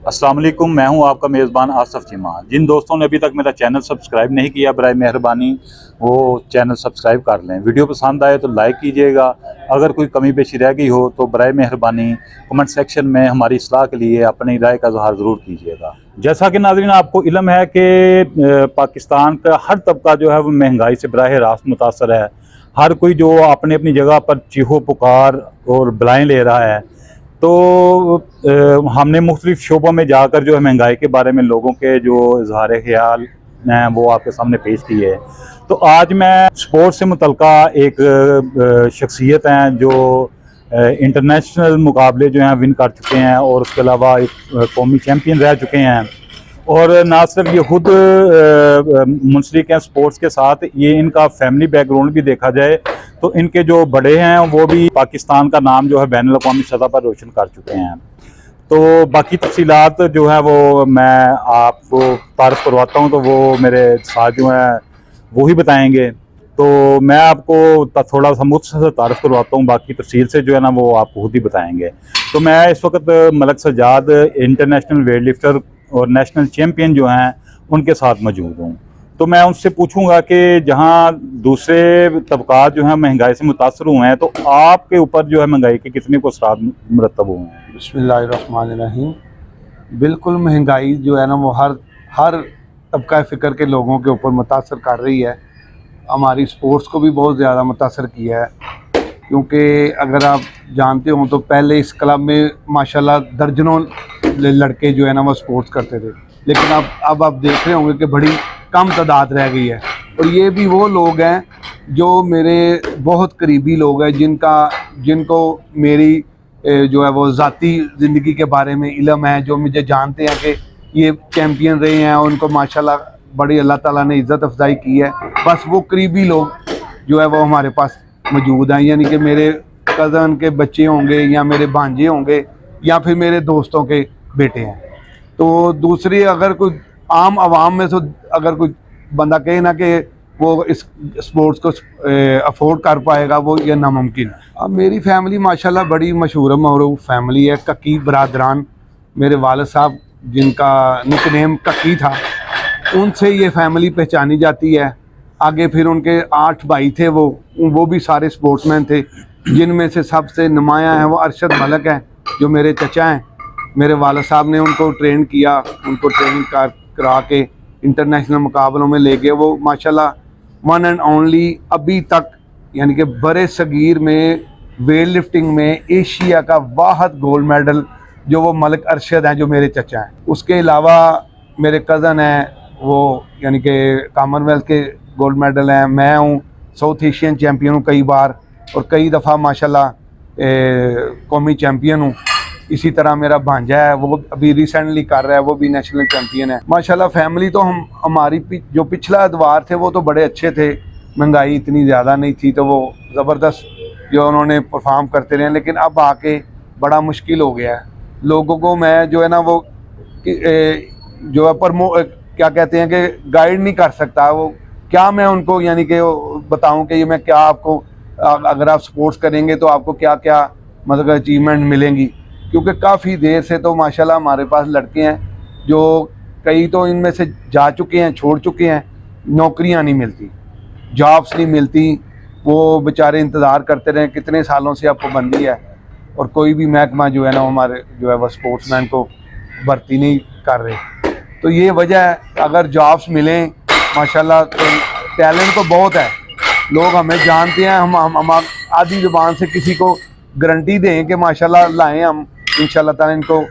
अस्सलाम वालेकुम, मैं हूं आपका मेज़बान आसफ़ चीमा। जिन दोस्तों ने अभी तक मेरा चैनल सब्सक्राइब नहीं किया, बराए मेहरबानी वो चैनल सब्सक्राइब कर लें। वीडियो पसंद आए तो लाइक कीजिएगा। अगर कोई कमी पेशी रह गई हो तो बराए मेहरबानी कमेंट सेक्शन में हमारी इस्लाह के लिए अपनी राय का इज़हार ज़रूर कीजिएगा। जैसा कि नाज़रीन आपको इल्म है कि पाकिस्तान का हर तबका जो है वो महंगाई से बराह रास्त मुतासर है। हर कोई जो अपनी अपनी जगह पर चीहो पुकार और बलाएँ ले रहा है। तो हमने मुख्तलिफ शोबों में जाकर जो है महंगाई के बारे में लोगों के जो इजहार ख्याल हैं वो आपके सामने पेश किए। तो आज मैं स्पोर्ट्स से मुतल्लिका एक शख्सियत हैं जो इंटरनेशनल मुकाबले जो हैं विन कर चुके हैं और उसके अलावा एक कौमी चैम्पियन रह चुके हैं। और ना सिर्फ ये खुद मुंसलिक हैं स्पोर्ट्स के साथ, ये इनका फैमिली बैकग्राउंड भी देखा जाए तो इनके जो बड़े हैं वो भी पाकिस्तान का नाम जो है बैनुल अक़वामी सतह पर रोशन कर चुके हैं। तो बाकी तफसीलात जो है वो मैं आपको तारफ़ करवाता हूँ, तो वो मेरे साथ जो हैं वो ही बताएंगे। तो मैं आपको थोड़ा सा मुख्तसर तारफ़ करवाता हूँ, बाकी तफसील से जो है ना वो आपको खुद ही बताएंगे। तो मैं इस वक्त Malak Sajjad international weight lifter और नेशनल चैम्पियन जो हैं उनके साथ मौजूद हूँ। तो मैं उनसे पूछूंगा कि जहाँ दूसरे तबकात जो हैं महंगाई से मुतासर हुए हैं, तो आपके ऊपर जो है महंगाई के कितने को असरात मुरतब हुए हैं? बिस्मिल्लाहिर्रहमानिर्रहीम। बिल्कुल महंगाई जो है ना वो हर तबका फ़िक्र के लोगों के ऊपर मुतासर कर रही है। हमारी स्पोर्ट्स को भी बहुत ज़्यादा मुतासर किया है, क्योंकि अगर आप जानते हो तो पहले इस क्लब में माशाल्लाह दर्जनों लड़के जो है ना वो स्पोर्ट्स करते थे, लेकिन अब आप देख रहे होंगे कि बड़ी कम तादाद रह गई है। और ये भी वो लोग हैं जो मेरे बहुत करीबी लोग हैं जिनको मेरी जो है वो ज़ाती ज़िंदगी के बारे में इल्म है, जो मुझे जानते हैं कि ये चैम्पियन रहे हैं, उनको माशाल्लाह बड़ी अल्लाह ताला ने इज़्ज़त अफजाई की है। बस वो करीबी लोग जो है वो हमारे पास मौजूद हैं, यानी कि मेरे कज़न के बच्चे होंगे या मेरे भांजे होंगे या फिर मेरे दोस्तों के बेटे हैं। तो दूसरी, अगर कोई आम आवाम में से अगर कोई बंदा कहे ना कि वो इस स्पोर्ट्स को अफोर्ड कर पाएगा, वो ये नामुमकिन है। अब मेरी फैमिली माशाल्लाह बड़ी मशहूर मरूफ फैमिली है। कक्की बरादरान, मेरे वालिद साहब जिनका निकनेम कक्की था, उनसे ये फैमिली पहचानी जाती है। आगे फिर उनके 8 भाई थे, वो भी सारे स्पोर्ट्समैन थे, जिनमें से सबसे नुमायाँ हैं वो अरशद मलिक हैं, जो मेरे चचा हैं। मेरे वालिद साहब ने उनको ट्रेन किया, उनको ट्रेनिंग करा के इंटरनेशनल मुकाबलों में ले गए। वो माशाल्लाह वन एंड ओनली अभी तक, यानी कि बड़े सगीर में वेट लिफ्टिंग में एशिया का वाहद गोल्ड मेडल जो वो मलिक अरशद हैं, जो मेरे चचा हैं। उसके अलावा मेरे कज़न हैं, वो यानी कि कॉमनवेल्थ के गोल्ड मेडल हैं। मैं हूँ साउथ एशियन चैम्पियन हूँ कई बार, और कई दफ़ा माशाल्लाह कौमी चैम्पियन हूँ। इसी तरह मेरा भांजा है, वो अभी रिसेंटली कर रहा है, वो भी नेशनल चैम्पियन है। माशाल्लाह फैमिली तो हमारी जो पिछला अदवार थे वो तो बड़े अच्छे थे, महंगाई इतनी ज़्यादा नहीं थी, तो वो ज़बरदस्त जो उन्होंने परफॉर्म करते रहे। लेकिन अब आके बड़ा मुश्किल हो गया है। लोगों को मैं जो है ना वो जो है क्या कहते हैं कि गाइड नहीं कर सकता। वो क्या मैं उनको यानी कि बताऊं कि ये मैं क्या आपको, अगर आप स्पोर्ट्स करेंगे तो आपको क्या क्या मतलब अचीवमेंट मिलेंगी, क्योंकि काफ़ी देर से तो माशाल्लाह हमारे पास लड़के हैं जो कई तो इनमें से जा चुके हैं, छोड़ चुके हैं। नौकरियां नहीं मिलती, जॉब्स नहीं मिलती, वो बेचारे इंतज़ार करते रहे। कितने सालों से अब पाबंदी है और कोई भी महकमा जो है ना हमारे जो है वह स्पोर्ट्समैन को भर्ती नहीं कर रहे। तो ये वजह है। अगर जॉब्स मिलें माशाल्लाह तो टैलेंट तो बहुत है, लोग हमें जानते हैं। हम आधी ज़ुबान से किसी को गारंटी दें कि माशाल्लाह लाएँ हम, इंशाल्लाह ताला इनको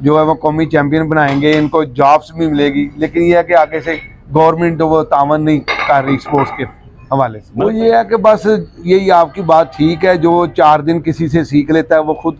जो है वो कौमी चैम्पियन बनाएंगे, इनको जॉब्स भी मिलेगी। लेकिन यह है कि आगे से गवर्नमेंट तो वो तावन नहीं कर रही स्पोर्ट्स के हवाले से। वो ये है कि बस यही आपकी बात ठीक है, जो 4 दिन किसी से सीख लेता है वो खुद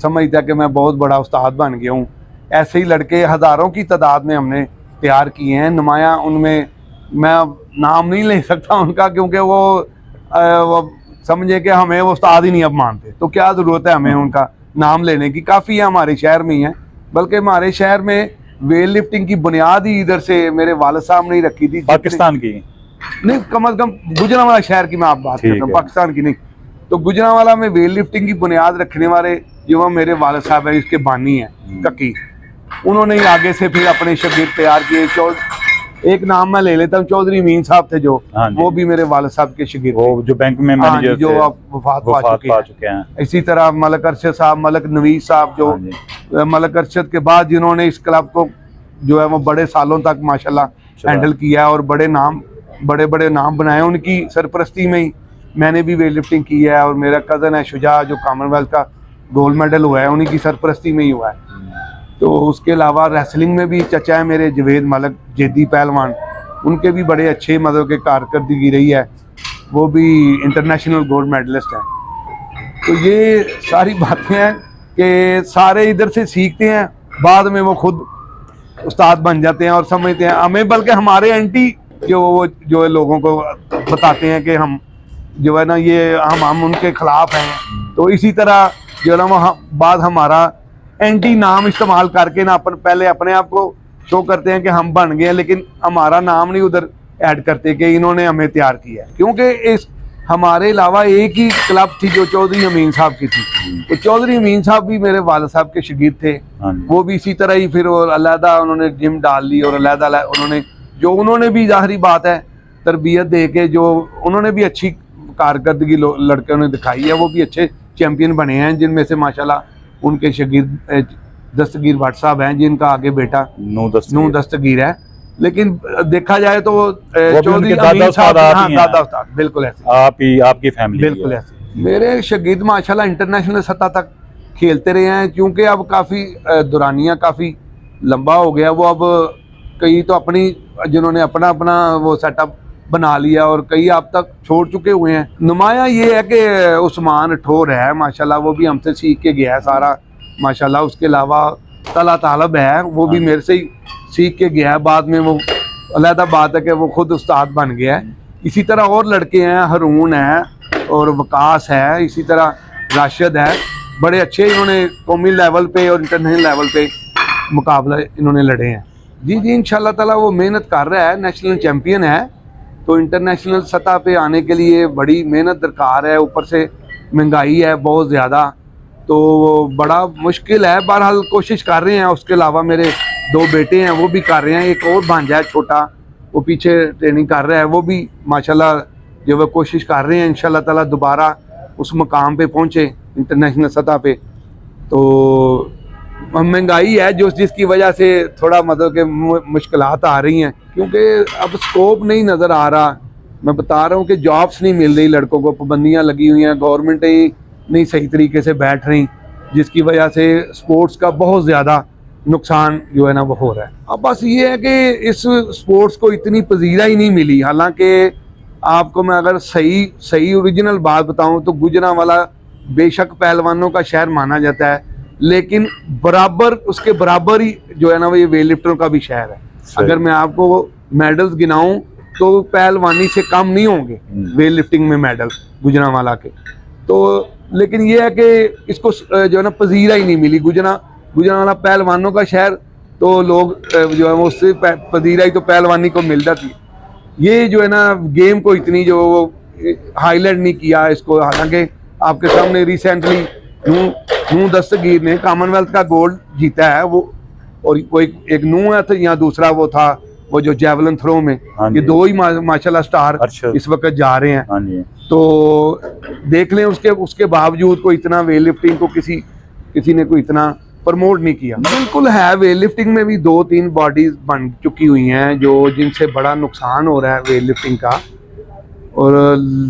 समझता है कि मैं बहुत बड़ा उस्ताद बन गया हूँ। ऐसे ही लड़के हज़ारों की तादाद में हमने तैयार किए हैं। नुमाया उनमें मैं नाम नहीं ले सकता उनका, क्योंकि वो समझे कि हमें वो उस्ताद ही नहीं अब मानते, तो क्या ज़रूरत है हमें उनका नाम लेने की। काफ़ी है हमारे शहर में ही है, बल्कि हमारे शहर में वेट लिफ्टिंग की बुनियाद ही इधर से मेरे वालिद साहब ने ही रखी थी। पाकिस्तान की नहीं, कम अज़ कम गुजरांवाला शहर की मैं आप बात कर रहा हूँ, पाकिस्तान की नहीं। तो गुजरांवाला में वेट लिफ्टिंग की बुनियाद रखने वाले जो मेरे वालिद साहब हैं, इसके बानी हैं कक्की। उन्होंने ही आगे से फिर अपने शागिर्द तैयार किए। एक नाम मैं ले लेता हूँ, चौधरी अमीन साहब थे जो, हाँ जी। वो भी मेरे वालिद साहब के शागिर्द वो जो बैंक में हाँ मैनेजर जी, जो थे, अब वफात पा चुके हैं। इसी तरह मलक अरशद साहब, मलक नवीज साहब जो हाँ जी। मलक अरशद के बाद जिन्होंने इस क्लब को जो है वो बड़े सालों तक माशाल्लाह हैंडल किया है और बड़े बड़े नाम बनाए, उनकी सरपरस्ती में ही मैंने भी वेट लिफ्टिंग की है। और मेरा कज़न है शुजा जो कॉमनवेल्थ का गोल्ड मेडल हुआ है, उन्हीं की सरपरस्ती में ही हुआ है। तो उसके अलावा रेसलिंग में भी चचा है मेरे जवेद मलक जेदी पहलवान, उनके भी बड़े अच्छे मतलब के कारकर्दगी रही है, वो भी इंटरनेशनल गोल्ड मेडलिस्ट हैं। तो ये सारी बातें हैं कि सारे इधर से सीखते हैं, बाद में वो खुद उस्ताद बन जाते हैं और समझते हैं हमें, बल्कि हमारे एंटी जो लोगों को बताते हैं कि हम जो है ना ये हम उनके खिलाफ हैं। तो इसी तरह जो है ना वो बाद हमारा एंटी नाम इस्तेमाल करके ना पहले अपने आप को शो करते हैं कि हम बन गए हैं, लेकिन हमारा नाम नहीं उधर ऐड करते कि इन्होंने हमें तैयार किया है। क्योंकि इस हमारे अलावा एक ही क्लब थी जो चौधरी अमीन साहब की थी, तो चौधरी अमीन साहब भी मेरे वालिद साहब के शागिर्द थे। वो भी इसी तरह ही फिर अलहदा उन्होंने जिम डाल ली और अलहदा उन्होंने भी जाहिरी बात है तरबियत दे के जो उन्होंने भी अच्छी कारकर्दगी लड़कों ने दिखाई है, वो भी अच्छे चैम्पियन बने हैं, जिनमें से माशाल्लाह उनके शागिर्द दस्तगीर भट्ट साहब हैं, जिनका आगे बेटा नूह दस्तगीर है। लेकिन देखा जाए तो चौधरी अमीन साहब दादा उस्ताद बिल्कुल ऐसे आपकी फैमिली बिल्कुल ऐसे मेरे शागिर्द माशाल्लाह इंटरनेशनल सतह तक खेलते रहे हैं। क्योंकि अब काफ़ी दुरानिया काफ़ी लंबा हो गया, वो अब कई तो अपनी जिन्होंने अपना वो सेटअप बना लिया और कई अब तक छोड़ चुके हुए हैं। नुमाया ये है कि उस्मान ठोर है माशाल्लाह, वो भी हमसे सीख के गया है सारा माशाल्लाह। उसके अलावा तला तालब है, वो भी मेरे से ही सीख के गया है, बाद में वो अलहदा बात है कि वो खुद उस्ताद बन गया है। इसी तरह और लड़के हैं, हरून है और वकास है, इसी तरह राशिद है, बड़े अच्छे इन्होंने कौमी लेवल पे और इंटरनेशनल लेवल पे मुकाबला इन्होंने लड़े हैं। जी इंशाल्लाह ताला वो मेहनत कर रहा है, नेशनल चैम्पियन है, तो इंटरनेशनल सतह पे आने के लिए बड़ी मेहनत दरकार है। ऊपर से महंगाई है बहुत ज़्यादा, तो बड़ा मुश्किल है। बहरहाल कोशिश कर रहे हैं। उसके अलावा मेरे 2 बेटे हैं, वो भी कर रहे हैं। एक और भांजा है छोटा, वो पीछे ट्रेनिंग कर रहा है, वो भी माशाल्लाह जो वो कोशिश कर रहे हैं इंशाल्लाह ताला दोबारा उस मकाम पे पहुँचे इंटरनेशनल सतह पे। तो महंगाई है जिसकी वजह से थोड़ा मतलब कि मुश्किलात आ रही हैं, क्योंकि अब स्कोप नहीं नज़र आ रहा। मैं बता रहा हूँ कि जॉब्स नहीं मिल रही लड़कों को, पाबंदियाँ लगी हुई हैं, गवर्नमेंट ही नहीं सही तरीके से बैठ रही, जिसकी वजह से स्पोर्ट्स का बहुत ज़्यादा नुकसान जो है ना वो हो रहा है। अब बस ये है कि इस स्पोर्ट्स को इतनी पजीरा ही नहीं मिली। हालांकि आपको मैं अगर सही ओरिजिनल बात बताऊं तो गुजरांवाला बेशक पहलवानों का शहर माना जाता है, लेकिन बराबर उसके बराबर ही जो है ना वो ये वेट लिफ्टरों का भी शहर है। अगर मैं आपको मेडल्स गिनाऊं तो पहलवानी से कम नहीं होंगे वेट लिफ्टिंग में मेडल गुजरांवाला के। तो लेकिन ये है कि इसको जो है ना पजीरा ही नहीं मिली। गुजरांवाला पहलवानों का शहर, तो लोग जो है वो उससे पजीरा ही तो पहलवानी को मिल जाती है। ये जो है ना गेम को इतनी जो हाईलाइट नहीं किया इसको। हालांकि आपके सामने रिसेंटली नूह दस्तगीर ने कॉमनवेल्थ का गोल्ड जीता है, वो और कोई एक नूह है तो या दूसरा वो था वो जो जेवलिन थ्रो में, ये 2 ही माशाल्लाह स्टार इस वक्त जा रहे हैं। तो देख लें उसके बावजूद कोई इतना वेट लिफ्टिंग को किसी ने कोई इतना प्रमोट नहीं किया। बिल्कुल है, वेट लिफ्टिंग में भी 2-3 बॉडीज बन चुकी हुई हैं जो जिनसे बड़ा नुकसान हो रहा है वेट लिफ्टिंग का, और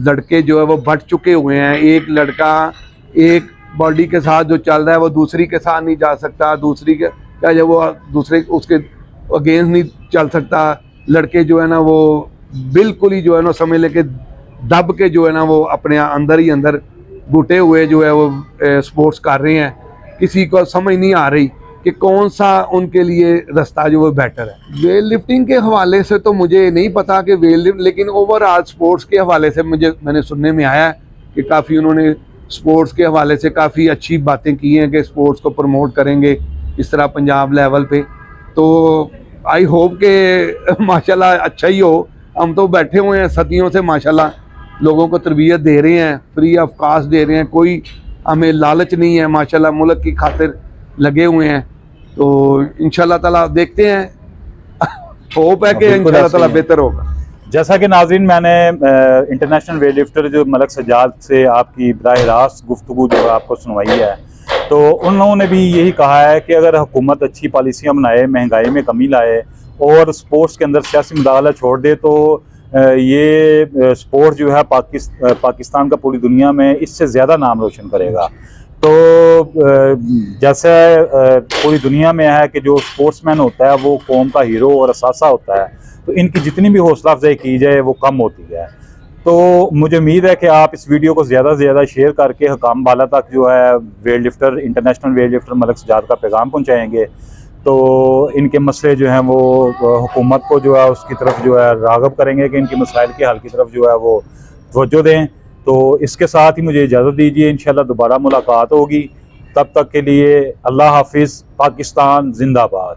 लड़के जो है वो बढ़ चुके हुए हैं। एक लड़का एक बॉडी के साथ जो चल रहा है वो दूसरी के साथ नहीं जा सकता, दूसरी के क्या जब वो दूसरे उसके अगेंस्ट नहीं चल सकता। लड़के जो है ना वो बिल्कुल ही जो है ना समझ लेके दब के जो है ना वो अपने अंदर ही अंदर घुटे हुए जो है वो स्पोर्ट्स कर रहे हैं। किसी को समझ नहीं आ रही कि कौन सा उनके लिए रास्ता जो वो बेटर है। वेट लिफ्टिंग के हवाले से तो मुझे नहीं पता कि लेकिन ओवरऑल स्पोर्ट्स के हवाले से मैंने सुनने में आया है कि काफ़ी उन्होंने स्पोर्ट्स के हवाले से काफ़ी अच्छी बातें की हैं कि स्पोर्ट्स को प्रमोट करेंगे इस तरह पंजाब लेवल पे। तो आई होप के माशाल्लाह अच्छा ही हो। हम तो बैठे हुए हैं सदियों से माशाल्लाह, लोगों को तरबियत दे रहे हैं, फ्री ऑफ कास्ट दे रहे हैं, कोई हमें लालच नहीं है, माशाल्लाह मुल्क की खातिर लगे हुए हैं। तो इंशाल्लाह ताला देखते हैं, होप है कि बिल्कुल इंशाल्लाह ऐसे ताला ही है। बेहतर होगा। जैसा कि नाज़रीन, मैंने इंटरनेशनल वेट लिफ्टर जो मलक सज्जाद से आपकी बराह रास्त गुफ्तगू जो है आपको सुनवाई है, तो उन लोगों ने भी यही कहा है कि अगर हुकूमत अच्छी पॉलिसियाँ बनाए, महंगाई में कमी लाए और स्पोर्ट्स के अंदर सियासी मुदाखला छोड़ दे, तो ये स्पोर्ट जो है पाकिस्तान का पूरी दुनिया में इससे ज़्यादा नाम रोशन करेगा। तो जैसे पूरी दुनिया में है कि जो स्पोर्ट्समैन होता है वो कौम का हीरो और असासा होता है, तो इनकी जितनी भी हौसला अफजाई की जाए वो कम होती है। तो मुझे उम्मीद है कि आप इस वीडियो को ज़्यादा से ज़्यादा शेयर करके हुकाम बाला तक जो है weight lifter, international weight lifter Malak Sajjad का पैगाम पहुँचाएँगे, तो इनके मसले जो हैं वो हुकूमत को जो है उसकी तरफ जो है राग़ब करेंगे कि इनके मसाइल के हल की तरफ जो है वो तवज्जो दें। तो इसके साथ ही मुझे इजाज़त दीजिए, इंशाल्लाह दोबारा मुलाकात होगी। तब तक के लिए अल्लाह हाफिज़। पाकिस्तान जिंदाबाद।